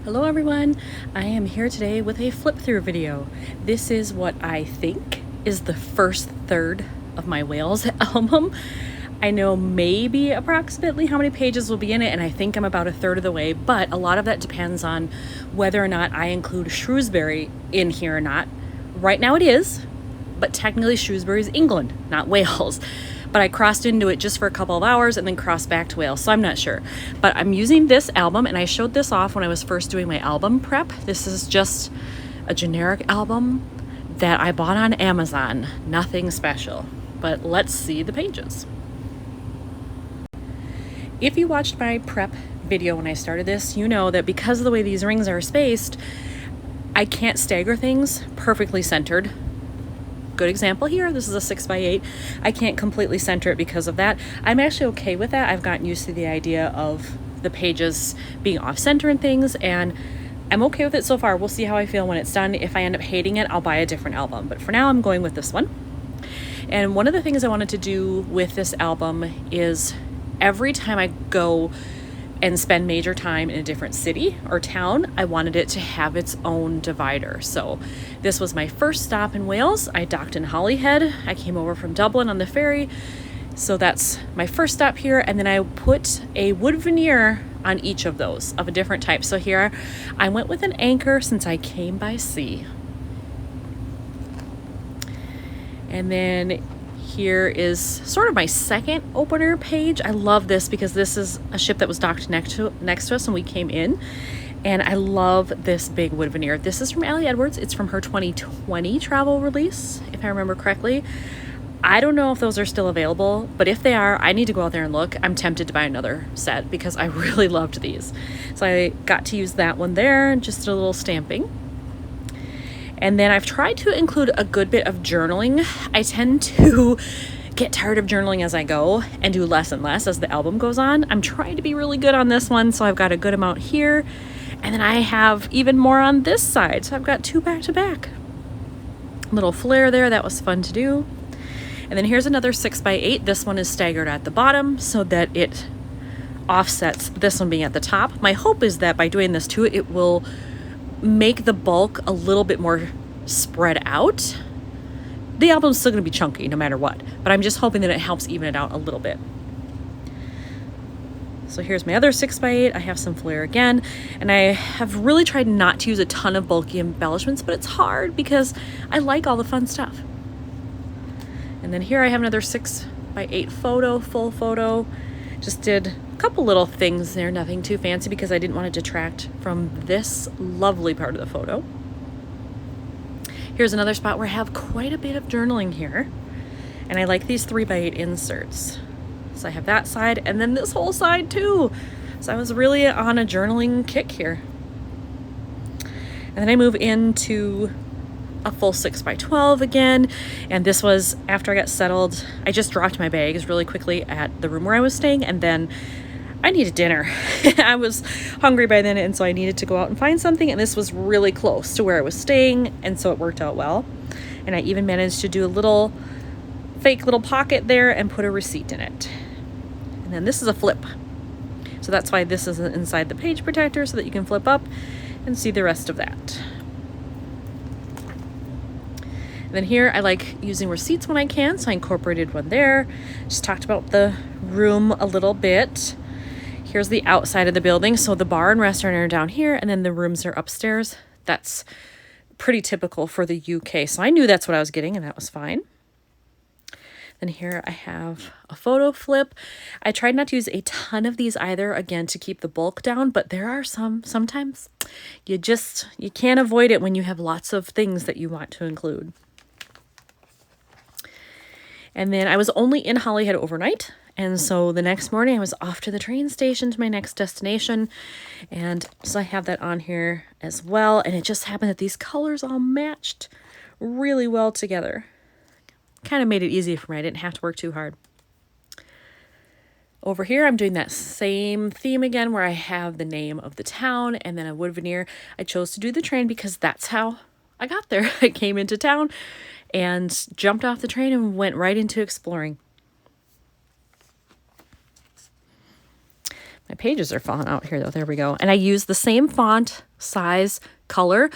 Hello everyone, I am here today with a flip through video. This is what I think is the first third of my whales album. I know maybe approximately how many pages will be in it, and I think I'm about a third of the way, but a lot of that depends on whether or not I include Shrewsbury in here or not. Right now it is, but technically Shrewsbury is England, not Wales. But I crossed into it just for a couple of hours and then crossed back to Wales, so I'm not sure. But I'm using this album, and I showed this off when I was first doing my album prep. This is just a generic album that I bought on Amazon. Nothing special, but let's see the pages. If you watched my prep video when I started this, you know that because of the way these rings are spaced, I can't stagger things perfectly centered. Good example here, this is a 6x8. I can't completely center it because of that. I'm actually okay with that. I've gotten used to the idea of the pages being off center and things, and I'm okay with it so far. We'll see how I feel when it's done. If I end up hating it, I'll buy a different album, but for now I'm going with this one. And one of the things I wanted to do with this album is every time I go and spend major time in a different city or town, I wanted it to have its own divider. So this was my first stop in Wales. I docked in Holyhead. I came over from Dublin on the ferry. So that's my first stop here. And then I put a wood veneer on each of those of a different type. So here I went with an anchor since I came by sea. And then here is sort of my second opener page. I love this because this is a ship that was docked next to us when we came in. And I love this big wood veneer. This is from Allie Edwards. It's from her 2020 travel release, if I remember correctly. I don't know if those are still available, but if they are, I need to go out there and look. I'm tempted to buy another set because I really loved these. So I got to use that one there, just a little stamping. And then I've tried to include a good bit of journaling. I tend to get tired of journaling as I go and do less and less as the album goes on. I'm trying to be really good on this one, so I've got a good amount here. And then I have even more on this side, so I've got two back to back. Little flare there, that was fun to do. And then here's another 6x8. This one is staggered at the bottom so that it offsets this one being at the top. My hope is that by doing this too, it will make the bulk a little bit more spread out. The album's still going to be chunky no matter what, but I'm just hoping that it helps even it out a little bit. So here's my other 6x8. I have some flare again, and I have really tried not to use a ton of bulky embellishments, but it's hard because I like all the fun stuff. And then here I have another 6x8 photo, full photo. Just did a couple little things there, nothing too fancy because I didn't want to detract from this lovely part of the photo. Here's another spot where I have quite a bit of journaling here, and I like these 3x8 inserts. So I have that side and then this whole side too. So I was really on a journaling kick here. And then I move into a full 6x12 again, and this was after I got settled. I just dropped my bags really quickly at the room where I was staying, and then I needed dinner. I was hungry by then, and so I needed to go out and find something, and this was really close to where I was staying, and so it worked out well. And I even managed to do a little fake little pocket there and put a receipt in it. And then this is a flip, so that's why this is inside the page protector, so that you can flip up and see the rest of that. And then here I like using receipts when I can, so I incorporated one there. Just talked about the room a little bit. Here's the outside of the building. So the bar and restaurant are down here, and then the rooms are upstairs. That's pretty typical for the UK. So I knew that's what I was getting, and that was fine. Then here I have a photo flip. I tried not to use a ton of these either, again, to keep the bulk down, but there are sometimes you can't avoid it when you have lots of things that you want to include. And then I was only in Holyhead overnight, and so the next morning I was off to the train station to my next destination, and so I have that on here as well, and it just happened that these colors all matched really well together. Kind of made it easy for me. I didn't have to work too hard. Over here I'm doing that same theme again where I have the name of the town and then a wood veneer. I chose to do the train because that's how I got there. I came into town and jumped off the train and went right into exploring. My pages are falling out here though. There we go. And I use the same font size color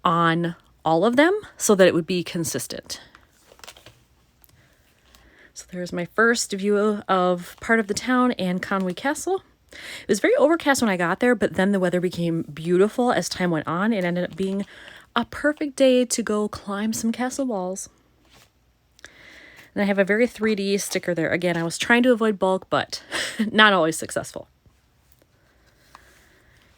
on all of them so that it would be consistent. So there's my first view of part of the town and Conway Castle. It was very overcast when I got there, but then the weather became beautiful as time went on. It ended up being a perfect day to go climb some castle walls. And I have a very 3D sticker there. Again, I was trying to avoid bulk, but not always successful.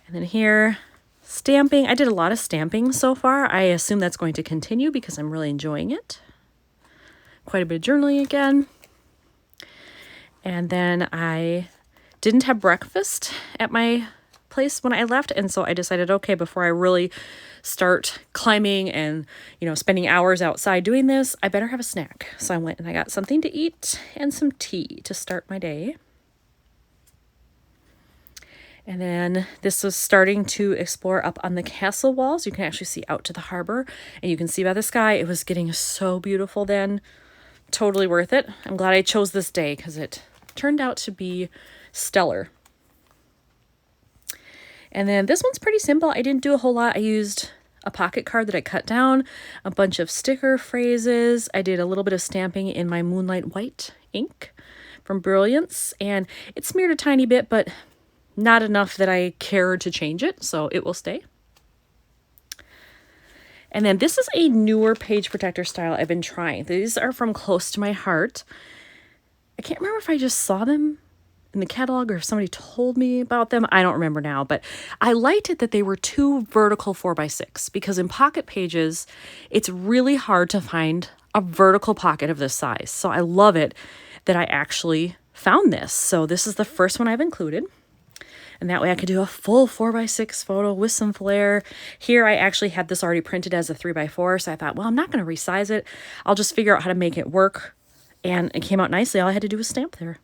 And then here, stamping. I did a lot of stamping so far. I assume that's going to continue because I'm really enjoying it. Quite a bit of journaling again. And then I didn't have breakfast at my place when I left, and so I decided, okay, before I really start climbing and, you know, spending hours outside doing this, I better have a snack. So I went and I got something to eat and some tea to start my day. And then this was starting to explore up on the castle walls. You can actually see out to the harbor, and you can see by the sky, it was getting so beautiful then. Totally worth it. I'm glad I chose this day because it turned out to be stellar. And then this one's pretty simple. I didn't do a whole lot. I used a pocket card that I cut down, a bunch of sticker phrases. I did a little bit of stamping in my Moonlight White ink from Brilliance, and it smeared a tiny bit, but not enough that I cared to change it, so it will stay. And then this is a newer page protector style I've been trying. These are from Close to My Heart. I can't remember if I just saw them in the catalog or if somebody told me about them. I don't remember now, but I liked it that they were 2 vertical 4x6 because in pocket pages, it's really hard to find a vertical pocket of this size. So I love it that I actually found this. So this is the first one I've included. And that way I could do a full 4x6 photo with some flair. Here I actually had this already printed as a 3x4. So I thought, well, I'm not going to resize it. I'll just figure out how to make it work. And it came out nicely. All I had to do was stamp there.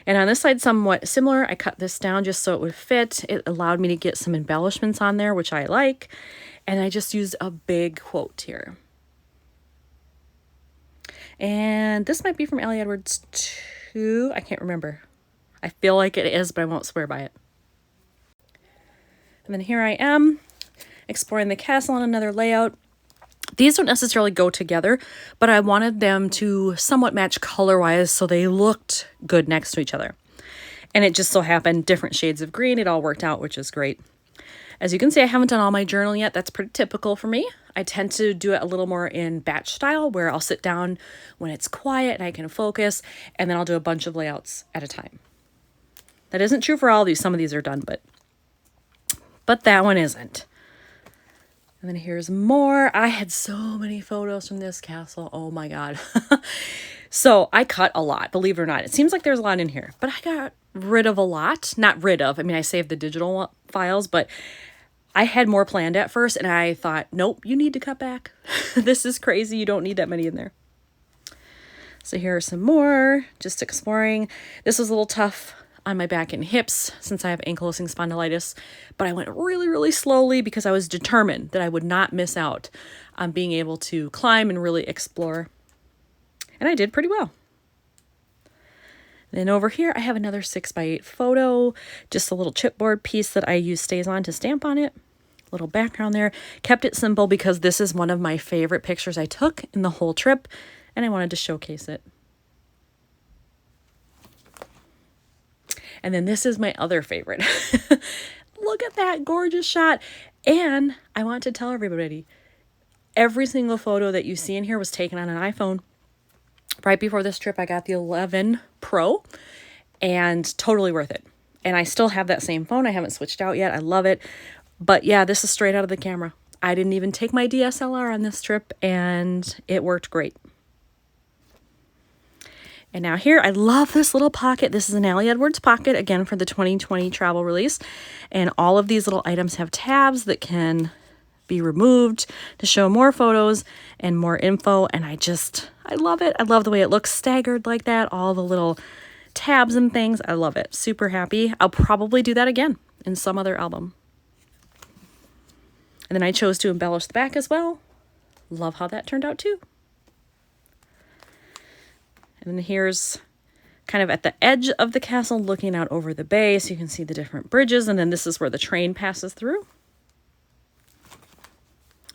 And on this side, somewhat similar. I cut this down just so it would fit. It allowed me to get some embellishments on there, which I like. And I just used a big quote here. And this might be from Ellie Edwards too. I can't remember. I feel like it is, but I won't swear by it. And then here I am exploring the castle on another layout. These don't necessarily go together, but I wanted them to somewhat match color-wise so they looked good next to each other. And it just so happened different shades of green. It all worked out, which is great. As you can see, I haven't done all my journaling yet. That's pretty typical for me. I tend to do it a little more in batch style where I'll sit down when it's quiet and I can focus, and then I'll do a bunch of layouts at a time. That isn't true for all of these. Some of these are done, but that one isn't. And then here's more. I had so many photos from this castle. Oh my God. So I cut a lot, believe it or not. It seems like there's a lot in here, but I got rid of a lot. Not rid of, I mean, I saved the digital files, but I had more planned at first and I thought, nope, you need to cut back. This is crazy. You don't need that many in there. So here are some more, just exploring. This was a little tough on my back and hips since I have ankylosing spondylitis, but I went really, really slowly because I was determined that I would not miss out on being able to climb and really explore. And I did pretty well. Then over here, I have another 6x8 photo, just a little chipboard piece that I use stays on to stamp on it. Little background there. Kept it simple because this is one of my favorite pictures I took in the whole trip, and I wanted to showcase it. And then this is my other favorite. Look at that gorgeous shot. And I want to tell everybody, every single photo that you see in here was taken on an iPhone. Right before this trip, I got the 11 Pro and totally worth it. And I still have that same phone. I haven't switched out yet. I love it. But yeah, this is straight out of the camera. I didn't even take my DSLR on this trip and it worked great. And now here, I love this little pocket. This is an Ellie Edwards pocket, again, for the 2020 travel release. And all of these little items have tabs that can be removed to show more photos and more info. And I love it. I love the way it looks staggered like that. All the little tabs and things. I love it. Super happy. I'll probably do that again in some other album. And then I chose to embellish the back as well. Love how that turned out too. And then here's kind of at the edge of the castle looking out over the bay, so you can see the different bridges, and then this is where the train passes through.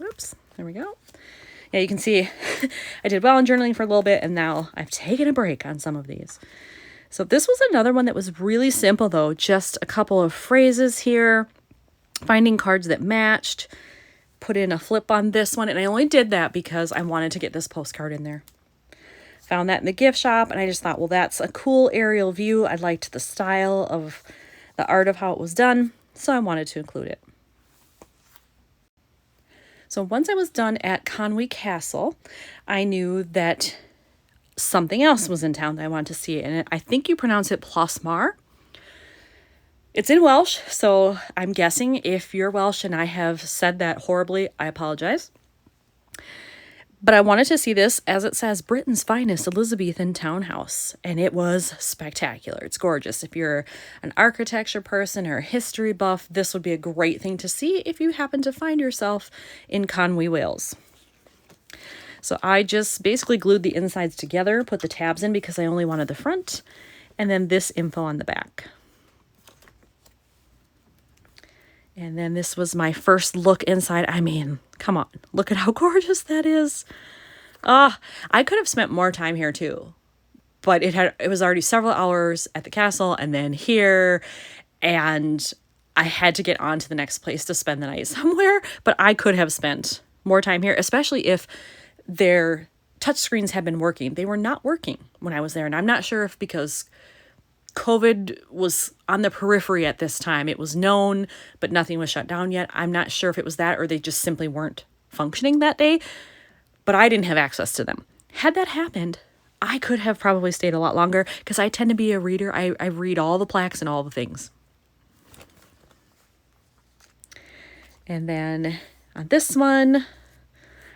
Oops, there we go. Yeah, you can see I did well in journaling for a little bit, and now I've taken a break on some of these. So this was another one that was really simple though, just a couple of phrases here, finding cards that matched, put in a flip on this one, and I only did that because I wanted to get this postcard in there. Found that in the gift shop, and I just thought, well, that's a cool aerial view. I liked the style of the art of how it was done, so I wanted to include it. So once I was done at Conwy Castle, I knew that something else was in town that I wanted to see, and I think you pronounce it Plasmar. It's in Welsh, so I'm guessing if you're Welsh and I have said that horribly, I apologize. But I wanted to see this, as it says, Britain's finest Elizabethan townhouse, and it was spectacular. It's gorgeous. If you're an architecture person or a history buff, this would be a great thing to see if you happen to find yourself in Conwy, Wales. So I just basically glued the insides together, put the tabs in because I only wanted the front, and then this info on the back. And then this was my first look inside. I mean, come on, look at how gorgeous that is. I could have spent more time here too, but it was already several hours at the castle and then here, and I had to get on to the next place to spend the night somewhere, but I could have spent more time here, especially if their touchscreens had been working. They were not working when I was there, and I'm not sure if because COVID was on the periphery at this time. It was known, but nothing was shut down yet. I'm not sure if it was that or they just simply weren't functioning that day, but I didn't have access to them. Had that happened, I could have probably stayed a lot longer because I tend to be a reader. I read all the plaques and all the things. And then on this one,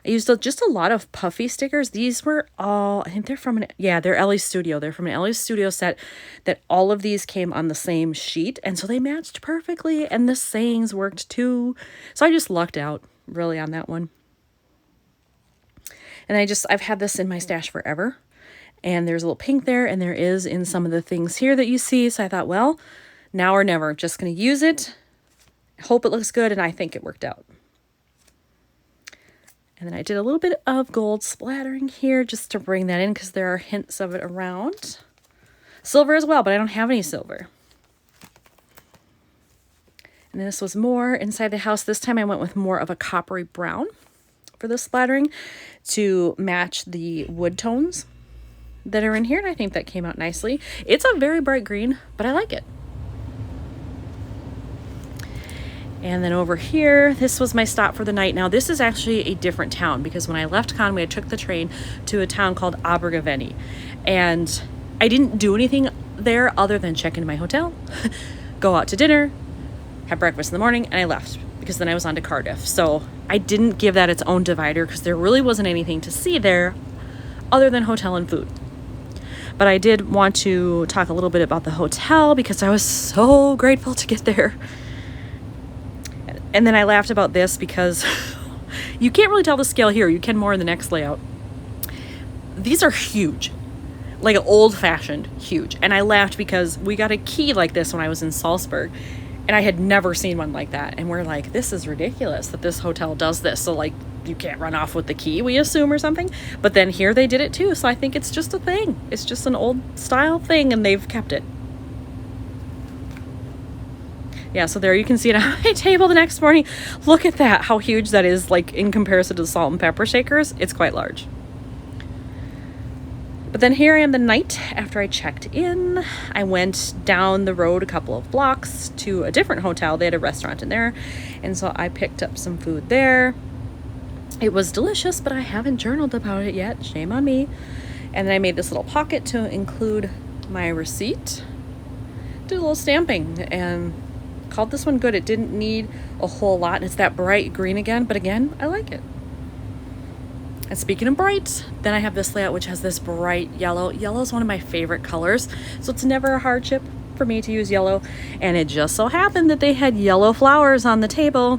I used just a lot of puffy stickers. These were all, I think they're from they're Ellie's Studio. They're from an Ellie's Studio set that all of these came on the same sheet. And so they matched perfectly and the sayings worked too. So I just lucked out really on that one. And I've had this in my stash forever. And there's a little pink there, and there is in some of the things here that you see. So I thought, well, now or never, just going to use it. Hope it looks good, and I think it worked out. And then I did a little bit of gold splattering here just to bring that in because there are hints of it around. Silver as well, but I don't have any silver. And this was more inside the house. This time I went with more of a coppery brown for the splattering to match the wood tones that are in here. And I think that came out nicely. It's a very bright green, but I like it. And then over here, this was my stop for the night. Now, this is actually a different town because when I left Conwy, I took the train to a town called Abergavenny. And I didn't do anything there other than check into my hotel, go out to dinner, have breakfast in the morning, and I left because then I was on to Cardiff. So I didn't give that its own divider because there really wasn't anything to see there other than hotel and food. But I did want to talk a little bit about the hotel because I was so grateful to get there. And then I laughed about this because you can't really tell the scale here. You can more in the next layout. These are huge, like old-fashioned huge. And I laughed because we got a key like this when I was in Salzburg, and I had never seen one like that. And we're like, this is ridiculous that this hotel does this. So like, you can't run off with the key, we assume, or something. But then here they did it too. So I think it's just a thing. It's just an old style thing, and they've kept it. Yeah, so there you can see it on my table the next morning. Look at that, how huge that is, like in comparison to the salt and pepper shakers. It's quite large. But then here I am the night after I checked in. I went down the road a couple of blocks to a different hotel. They had a restaurant in there. And so I picked up some food there. It was delicious, but I haven't journaled about it yet. Shame on me. And then I made this little pocket to include my receipt. Did a little stamping and called this one good. It didn't need a whole lot, and it's that bright green again, but again, I like it. And speaking of bright, then I have this layout which has this bright yellow. Yellow is one of my favorite colors, so it's never a hardship for me to use yellow. And it just so happened that they had yellow flowers on the table,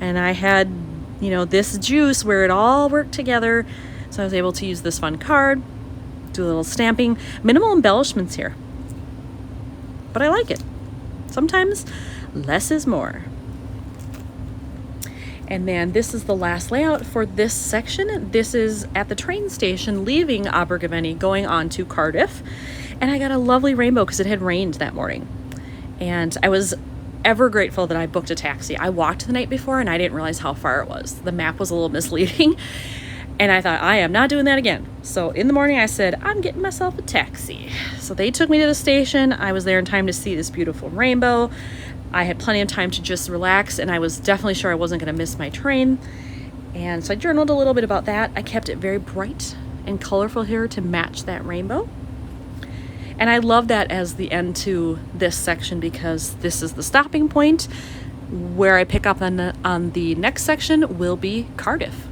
and I had, this juice where it all worked together, so I was able to use this fun card do a little stamping. Minimal embellishments here, but I like it. Sometimes less is more. And then this is the last layout for this section. This is at the train station leaving Abergavenny going on to Cardiff. And I got a lovely rainbow because it had rained that morning. And I was ever grateful that I booked a taxi. I walked the night before and I didn't realize how far it was. The map was a little misleading. And I thought, I am not doing that again. So in the morning I said, I'm getting myself a taxi. So they took me to the station. I was there in time to see this beautiful rainbow. I had plenty of time to just relax, and I was definitely sure I wasn't going to miss my train. And so I journaled a little bit about that. I kept it very bright and colorful here to match that rainbow. And I love that as the end to this section because this is the stopping point. Where I pick up on the next section will be Cardiff.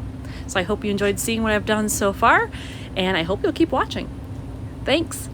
So I hope you enjoyed seeing what I've done so far, and I hope you'll keep watching. Thanks.